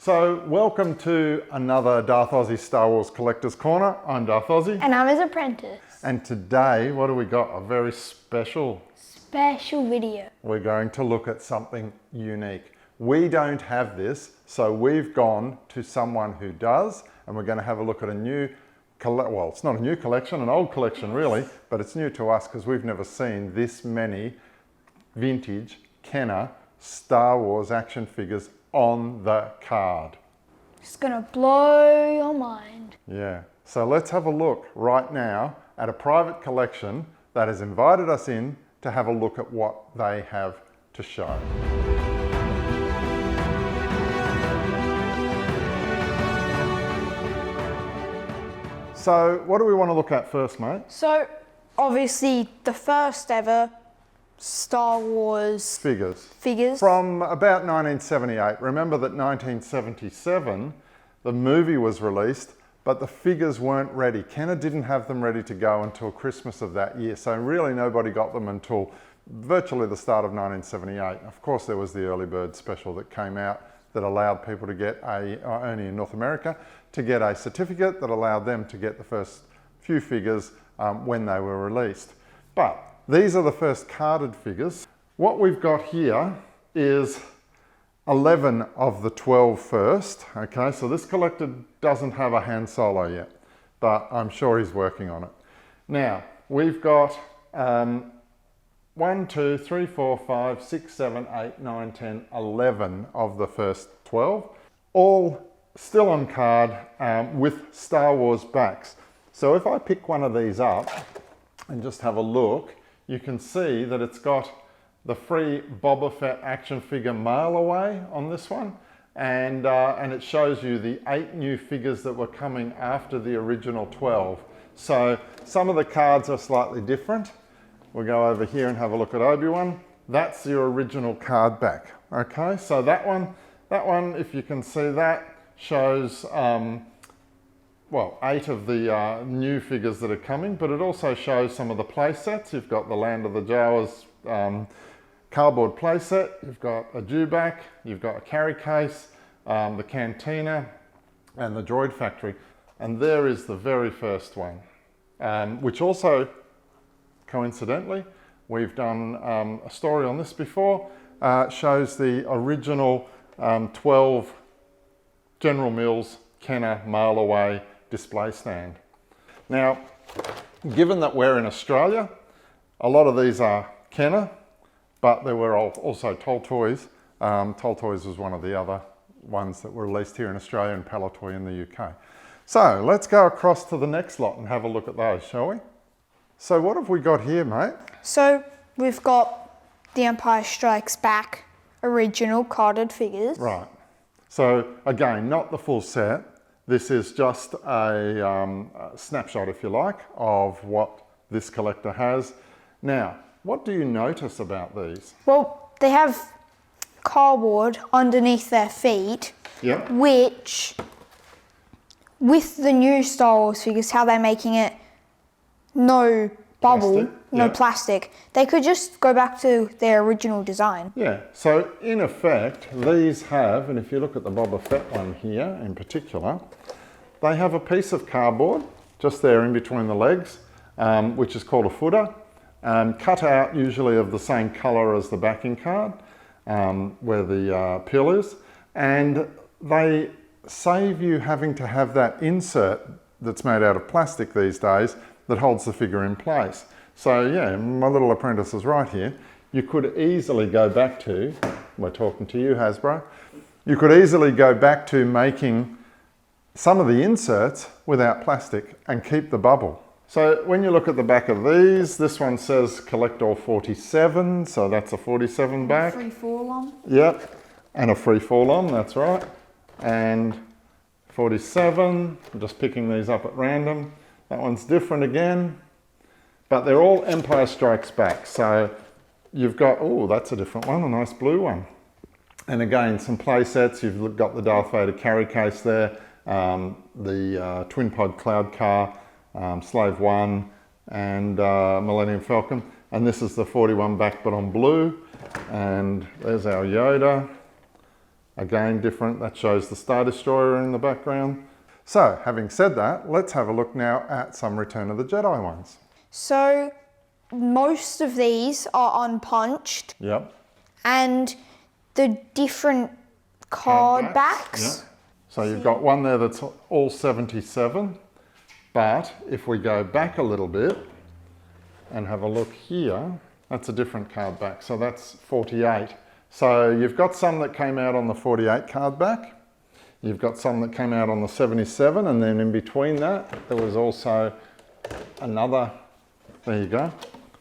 So, welcome to another Darthozzie Star Wars Collector's Corner. I'm Darthozzie. And I'm his apprentice. And today, what do we got? A very special video. We're going to look at something unique. We don't have this, so we've gone to someone who does, and we're going to have a look at a new, well, it's not a new collection, an old collection really, but it's new to us because we've never seen this many vintage Kenner Star Wars action figures on the card. It's gonna blow your mind. Yeah, so let's have a look right now at a private collection that has invited us in to have a look at what they have to show. So what do we want to look at first, mate? So obviously the first ever Star Wars figures. From about 1978. Remember that 1977, the movie was released, but the figures weren't ready. Kenner didn't have them ready to go until Christmas of that year. So really nobody got them until virtually the start of 1978. Of course, there was the early bird special that came out that allowed people to get only in North America, to get a certificate that allowed them to get the first few figures when they were released. But these are the first carded figures. What we've got here is 11 of the 12 first. Okay, so this collector doesn't have a Han Solo yet, but I'm sure he's working on it. Now, we've got 1, 2, 3, 4, 5, 6, 7, 8, 9, 10, 11 of the first 12, all still on card with Star Wars backs. So if I pick one of these up and just have a look, you can see that it's got the free Boba Fett action figure mail away on this one, and it shows you the 8 new figures that were coming after the original 12. So some of the cards are slightly different. We'll go over here and have a look at Obi-Wan. That's the original card back. Okay, so that one, if you can see that, shows well, 8 of the new figures that are coming, but it also shows some of the play sets. You've got the Land of the Jawas cardboard play set, you've got a dewback, you've got a carry case, the cantina, and the droid factory. And there is the very first one, which also, coincidentally, we've done a story on this before, shows the original 12 General Mills Kenner mail away display stand. Now, given that we're in Australia, a lot of these are Kenner, but there were also Toll Toys. Toll Toys was one of the other ones that were released here in Australia, and Palatoy in the UK. So let's go across to the next lot and have a look at those, shall we? So what have we got here, mate? So we've got the Empire Strikes Back original carded figures. Right. So again, not the full set. This is just a snapshot, if you like, of what this collector has. Now, what do you notice about these? Well, they have cardboard underneath their feet, yep, which, with the new Star Wars figures, how they're making it no bubble, no plastic, they could just go back to their original design. Yeah, so in effect, these have, and if you look at the Boba Fett one here in particular, they have a piece of cardboard just there in between the legs, which is called a footer, cut out usually of the same color as the backing card, where the peel is, and they save you having to have that insert that's made out of plastic these days that holds the figure in place. So yeah, my little apprentice is right here. You could easily go back to, we're talking to you, Hasbro, you could easily go back to making some of the inserts without plastic and keep the bubble. So when you look at the back of these, this one says collect all 47, so that's a 47 back. Free fall on. Yep, and a free fall on, that's right. And 47, I'm just picking these up at random. That one's different again, but they're all Empire Strikes Back. So you've got, oh, that's a different one, a nice blue one. And again, some play sets. You've got the Darth Vader carry case there, the Twin Pod Cloud Car, Slave One, and Millennium Falcon. And this is the 41 back, but on blue. And there's our Yoda. Again, different. That shows the Star Destroyer in the background. So, having said that, let's have a look now at some Return of the Jedi ones. So most of these are unpunched. Yep. And the different card backs. Yep. So you've got one there that's all 77. But if we go back a little bit and have a look here, that's a different card back. So that's 48. So you've got some that came out on the 48 card back. You've got some that came out on the 77, and then in between that, there was also another, there you go.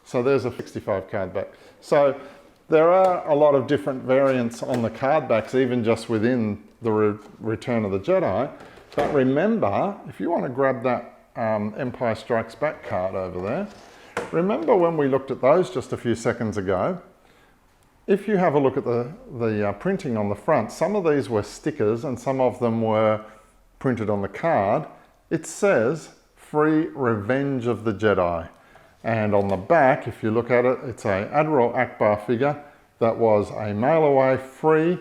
So there's a 65 card back. So there are a lot of different variants on the card backs, even just within the Return of the Jedi. But remember, if you want to grab that Empire Strikes Back card over there, remember when we looked at those just a few seconds ago, if you have a look at the printing on the front, some of these were stickers and some of them were printed on the card. It says, Free Revenge of the Jedi. And on the back, if you look at it, it's a Admiral Akbar figure that was a mail away free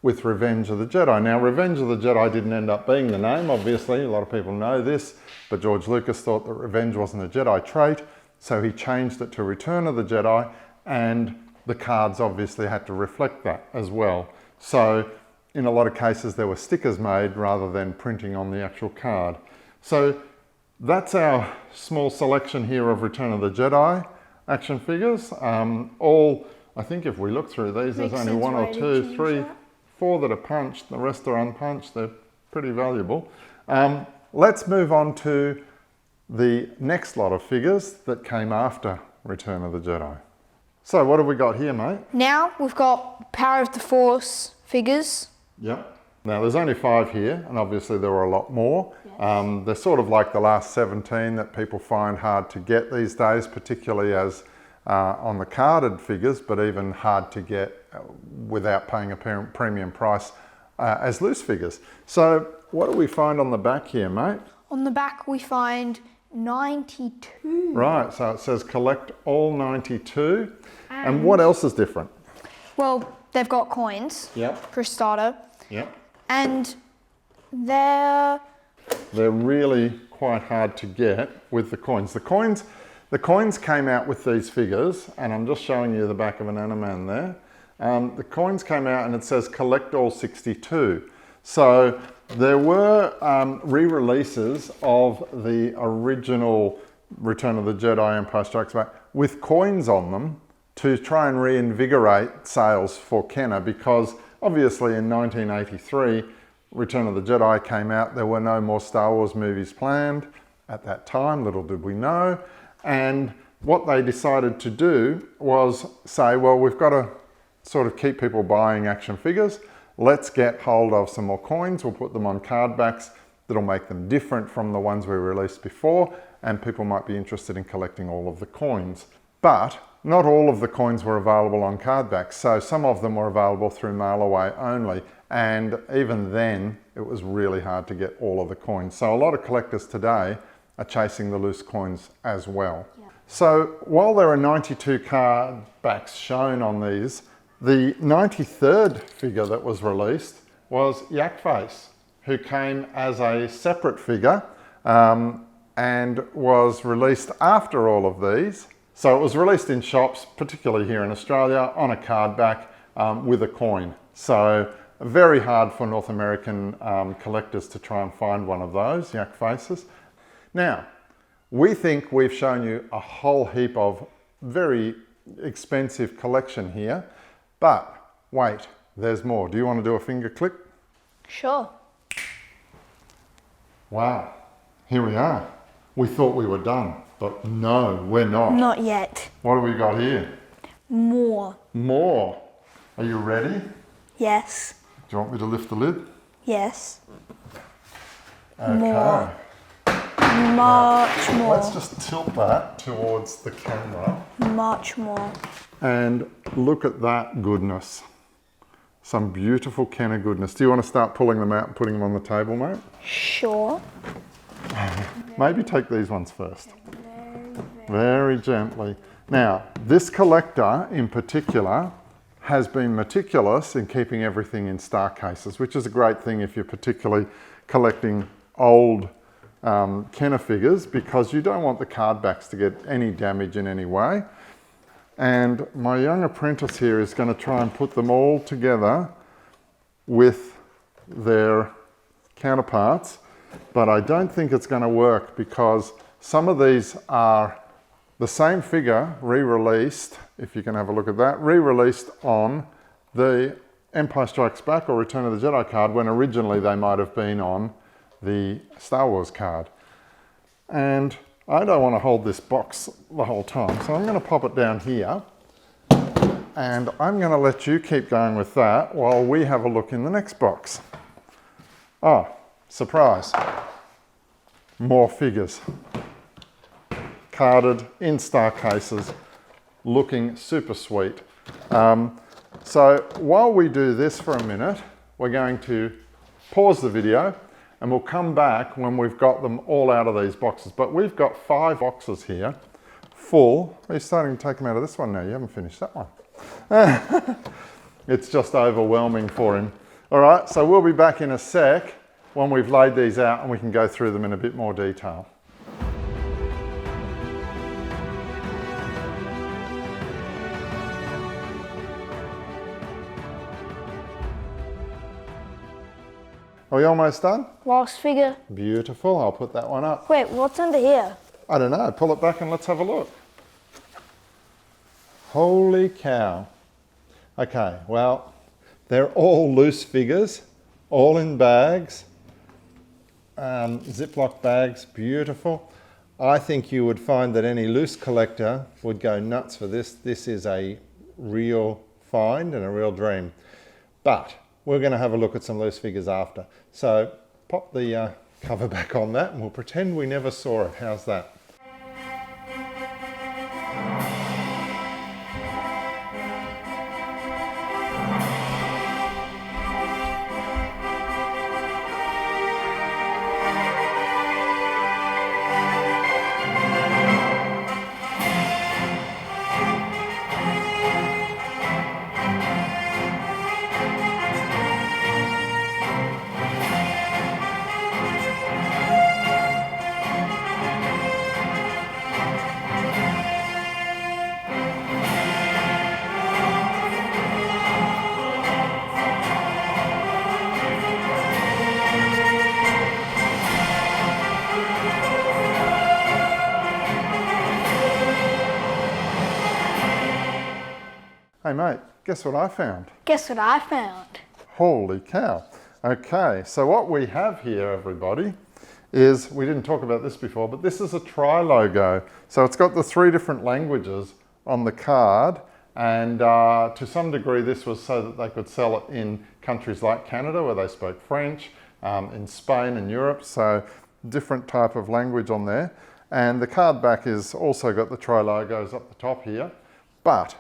with Revenge of the Jedi. Now, Revenge of the Jedi didn't end up being the name, obviously. A lot of people know this, but George Lucas thought that revenge wasn't a Jedi trait, so he changed it to Return of the Jedi, and the cards obviously had to reflect that as well. So in a lot of cases there were stickers made rather than printing on the actual card. So that's our small selection here of Return of the Jedi action figures. All, I think if we look through these, there's only one or two, three, four that are punched. The rest are unpunched. They're pretty valuable. Let's move on to the next lot of figures that came after Return of the Jedi. So what have we got here, mate? Now we've got Power of the Force figures. Yep. Now there's only 5 here, and obviously there were a lot more. Yes. They're sort of like the last 17 that people find hard to get these days, particularly as on the carded figures, but even hard to get without paying a premium price as loose figures. So what do we find on the back here, mate? On the back we find 92. Right, so it says collect all 92. And what else is different? Well, they've got coins. Yep. For a starter. Yep. And they're really quite hard to get with the coins. The coins came out with these figures, and I'm just showing you the back of an Animan there. The coins came out and it says collect all 62. So there were re-releases of the original Return of the Jedi Empire Strikes Back with coins on them to try and reinvigorate sales for Kenner, because obviously in 1983, Return of the Jedi came out. There were no more Star Wars movies planned at that time, little did we know. And what they decided to do was say, well, we've got to sort of keep people buying action figures. Let's get hold of some more coins. We'll put them on card backs that'll make them different from the ones we released before, and people might be interested in collecting all of the coins. But not all of the coins were available on card backs, so some of them were available through mail away only, and even then it was really hard to get all of the coins. So a lot of collectors today are chasing the loose coins as well. Yeah. So while there are 92 card backs shown on these, the 93rd figure that was released was Yak Face, who came as a separate figure and was released after all of these. So it was released in shops, particularly here in Australia, on a card back with a coin. So very hard for North American collectors to try and find one of those Yak Faces. Now, we think we've shown you a whole heap of very expensive collection here, but wait, there's more. Do you want to do a finger click? Sure. Wow, here we are. We thought we were done, but no, we're not. Not yet. What have we got here? More. More. Are you ready? Yes. Do you want me to lift the lid? Yes. Okay. More. Much more. Let's just tilt that towards the camera. Much more. And look at that goodness. Some beautiful Kenner goodness. Do you want to start pulling them out and putting them on the table, mate? Sure. Maybe take these ones first. Very gently. Now, this collector in particular has been meticulous in keeping everything in star cases, which is a great thing if you're particularly collecting old Kenner figures, because you don't want the card backs to get any damage in any way. And my young apprentice here is going to try and put them all together with their counterparts, but I don't think it's going to work because some of these are the same figure re-released, if you can have a look at that, re-released on the Empire Strikes Back or Return of the Jedi card, when originally they might have been on the Star Wars card. And I don't want to hold this box the whole time, so I'm going to pop it down here, and I'm going to let you keep going with that while we have a look in the next box. Oh, surprise. More figures. Carded in star cases, looking super sweet. So while we do this for a minute, we're going to pause the video and we'll come back when we've got them all out of these boxes. But we've got 5 boxes here full. Are you starting to take them out of this one now? You haven't finished that one. It's just overwhelming for him. All right, so we'll be back in a sec when we've laid these out and we can go through them in a bit more detail. Are we almost done? Last figure. Beautiful, I'll put that one up. Wait, what's under here? I don't know, pull it back and let's have a look. Holy cow. Okay, well, they're all loose figures, all in bags, Ziploc bags, beautiful. I think you would find that any loose collector would go nuts for this. This is a real find and a real dream. But we're going to have a look at some loose figures after. So pop the cover back on that and we'll pretend we never saw it. How's that? Hey mate, guess what I found? Guess what I found? Holy cow. Okay, so what we have here, everybody, is, we didn't talk about this before, but this is a tri-logo. So it's got the 3 different languages on the card, and to some degree this was so that they could sell it in countries like Canada where they spoke French, in Spain and Europe, so different type of language on there. And the card back is also got the tri-logos up the top here. But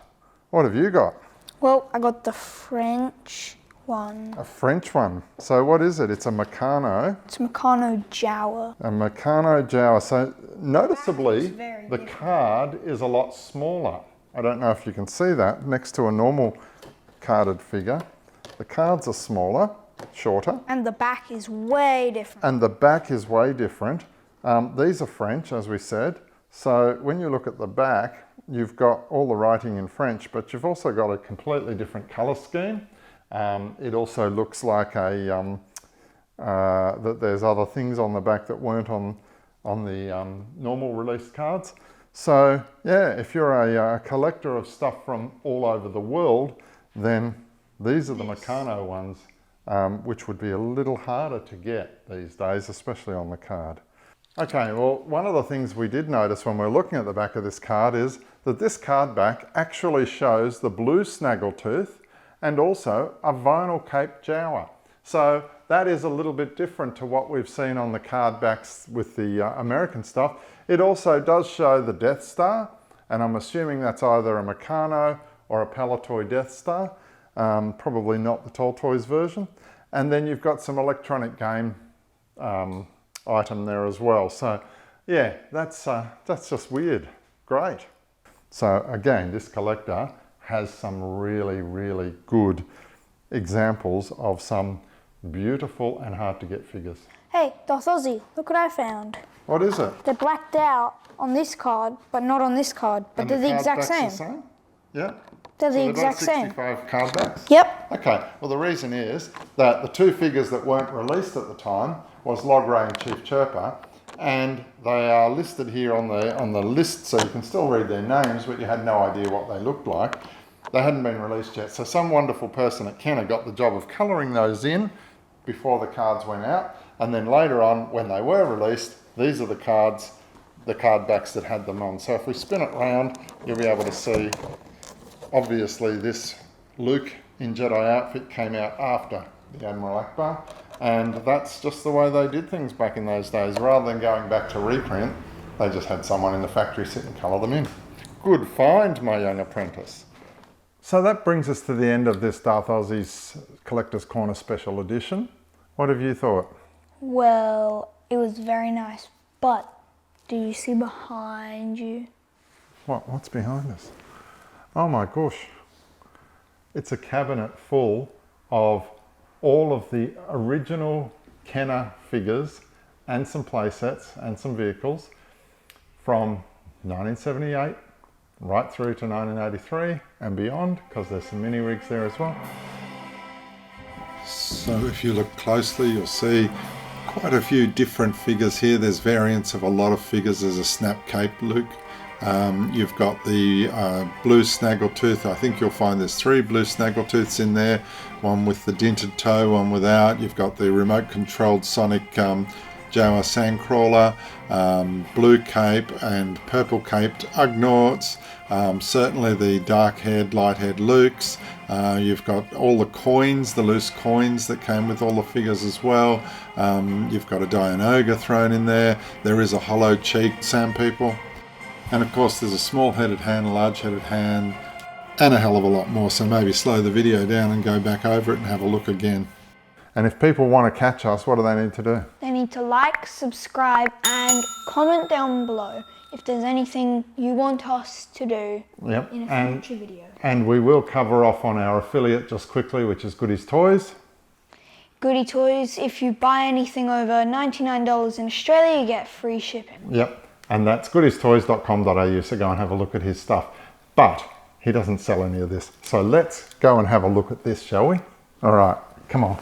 what have you got? Well, I got the French one. A French one. So what is it? It's a Meccano. It's Meccano Jawa. A Meccano Jawa. So noticeably, the card is a lot smaller. I don't know if you can see that next to a normal carded figure. The cards are smaller, shorter. And the back is way different. And the back is way different. These are French, as we said. So when you look at the back, you've got all the writing in French, but you've also got a completely different colour scheme. It also looks like that there's other things on the back that weren't on the normal released cards. So yeah, if you're a collector of stuff from all over the world, then these are the Meccano ones, which would be a little harder to get these days, especially on the card. Okay, well, one of the things we did notice when we were looking at the back of this card is that this card back actually shows the blue snaggletooth and also a vinyl cape Jawa. So that is a little bit different to what we've seen on the card backs with the American stuff. It also does show the Death Star, and I'm assuming that's either a Meccano or a Palitoy Death Star, probably not the Tall Toys version. And then you've got some electronic game item there as well. So yeah, that's just weird. Great. So again, this collector has some really, really good examples of some beautiful and hard to get figures. Hey, Darthozzie, look what I found. What is it? They're blacked out on this card, but not on this card. But And they're the card exact backs same. the same? Yeah. They're the So exact they've got same. 65 card backs? Yep. Okay, well the reason is that the two figures that weren't released at the time was Logray and Chief Chirper, and they are listed here on the list, so you can still read their names, but you had no idea what they looked like. They hadn't been released yet, so some wonderful person at Kenner got the job of colouring those in before the cards went out, and then later on, when they were released, these are the cards, the card backs that had them on. So if we spin it round, you'll be able to see, obviously this Luke in Jedi outfit came out after the Admiral Akbar, and that's just the way they did things back in those days. Rather than going back to reprint, they just had someone in the factory sit and colour them in. Good find, my young apprentice. So that brings us to the end of this Darthozzie's Collector's Corner Special Edition. What have you thought? Well, it was very nice, but do you see behind you? What's behind us? Oh my gosh. It's a cabinet full of all of the original Kenner figures and some play sets and some vehicles from 1978 right through to 1983 and beyond, because there's some mini rigs there as well. So if you look closely, you'll see quite a few different figures here. There's variants of a lot of figures. There's a snap cape Luke. You've got the blue snaggletooth. I think you'll find there's 3 blue snaggletooths in there. One with the dinted toe, one without. You've got the remote controlled Sonic Jawa Sandcrawler, blue cape and purple caped Ugnaughts, certainly the dark haired, light haired Lukes. You've got all the coins, the loose coins that came with all the figures as well. You've got a Dianoga thrown in there. There is a hollow cheeked Sand People. And of course there's a small headed hand, a large headed hand, and a hell of a lot more. So maybe slow the video down and go back over it and have a look again. And if people want to catch us, what do they need to do? They need to like, subscribe, and comment down below if there's anything you want us to do in a future video. And we will cover off on our affiliate just quickly, which is Goodies Toys. Goody Toys, if you buy anything over $99 in Australia, you get free shipping. Yep, and that's goodiestoys.com.au, so go and have a look at his stuff. But he doesn't sell any of this. So let's go and have a look at this, shall we? All right, come on.